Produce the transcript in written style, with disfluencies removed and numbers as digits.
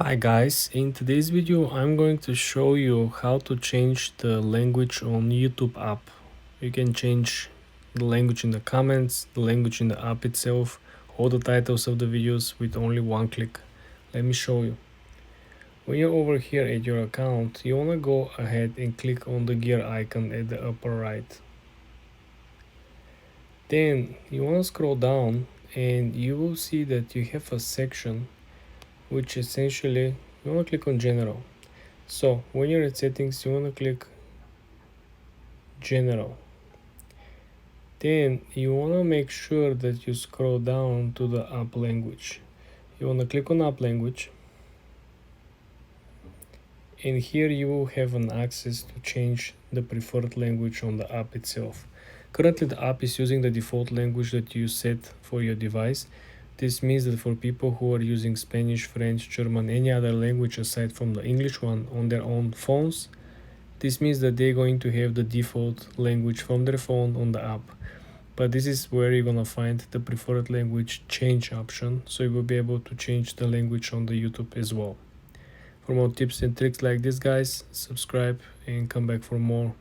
Hi guys, in today's video I'm going to show you how to change the language on YouTube app. You can change the language in the comments, the language in the app itself, all the titles of the videos with only one click. Let me show you. When you're over here at your account, you want to go ahead and click on the gear icon at the upper right. Then you want to scroll down and you will see that you have a section which essentially you want to click on general. So when you're at settings, you want to click general. Then you want to make sure that you scroll down to the app language. You want to click on app language. And here you will have an access to change the preferred language on the app itself. Currently the app is using the default language that you set for your device. This means that for people who are using Spanish, French, German, any other language aside from the English one on their own phones, this means that they're going to have the default language from their phone on the app. But this is where you're gonna find the preferred language change option, so you will be able to change the language on the YouTube as well. For more tips and tricks like this guys, subscribe and come back for more.